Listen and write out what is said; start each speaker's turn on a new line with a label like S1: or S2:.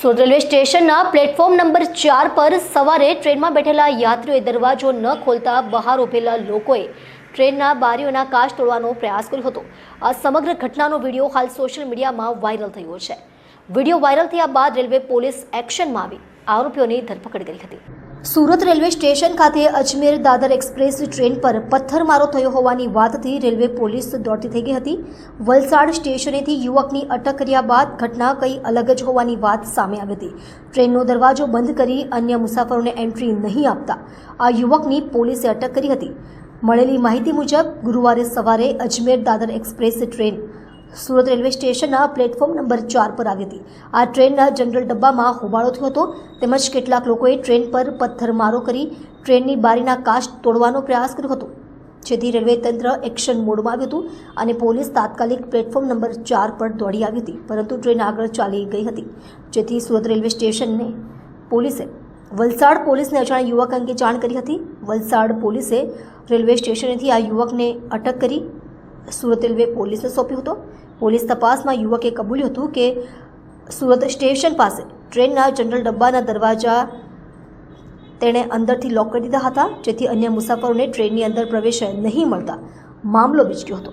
S1: Surat railway સ્ટેશનના platform number 4 પર સવારે ટ્રેનમાં બેઠેલા યાત્રીઓએ દરવાજો ન ખોલતા બહાર ઉભેલા લોકોએ ટ્રેનના બારીઓના કાચ તોડવાનો પ્રયાસ કર્યો હતો। આ સમગ્ર ઘટનાનો વિડીયો હાલ સોશિયલ મીડિયામાં વાયરલ થયો છે। વિડીયો વાયરલ થયા બાદ રેલવે પોલીસ એક્શનમાં આવી આરોપીઓની ધરપકડ કરી હતી। સુરત રેલવે સ્ટેશન ખાતે અજમેર દાદર એક્સપ્રેસ ટ્રેન પર પથ્થરમારો થયો હોવાની વાતથી રેલવે પોલીસ દોડતી થઈ ગઈ હતી। વલસાડ સ્ટેશનેથી યુવકની અટક કર્યા બાદ ઘટના કંઈ અલગ જ હોવાની વાત સામે આવી હતી। ટ્રેનનો દરવાજો બંધ કરી અન્ય મુસાફરોને એન્ટ્રી નહીં આપતા આ યુવકની પોલીસે અટક કરી હતી। મળેલી માહિતી મુજબ ગુરુવારે સવારે અજમેર દાદર એક્સપ્રેસ ટ્રેન સુરત રેલવે સ્ટેશનના પ્લેટફોર્મ નંબર 4 પર આવી હતી। આ ટ્રેનના જનરલ ડબ્બામાં હોબાળો થયો હતો તેમજ કેટલાક લોકોએ ટ્રેન પર પથ્થરમારો કરી ટ્રેનની બારીના કાચ તોડવાનો પ્રયાસ કર્યો હતો, જેથી રેલવે તંત્ર એક્શન મોડમાં આવ્યું હતું અને પોલીસ તાત્કાલિક પ્લેટફોર્મ નંબર 4 પર દોડી આવી હતી, પરંતુ ટ્રેન આગળ ચાલી ગઈ હતી, જેથી સુરત રેલવે સ્ટેશનને પોલીસે વલસાડ પોલીસને અજાણ્યા યુવક અંગે જાણ કરી હતી। વલસાડ પોલીસે રેલવે સ્ટેશનેથી આ યુવકને અટક કરી સુરત રેલવે પોલીસને સોંપ્યો હતો। પોલીસ તપાસમાં યુવકે કબૂલ્યું હતું કે સુરત સ્ટેશન પાસે ટ્રેનના જનરલ ડબ્બાના દરવાજા તેણે અંદરથી લોક કરી દીધા હતા, જેથી અન્ય મુસાફરોને ટ્રેનની અંદર પ્રવેશ નહીં મળતા મામલો વિચક્યો હતો।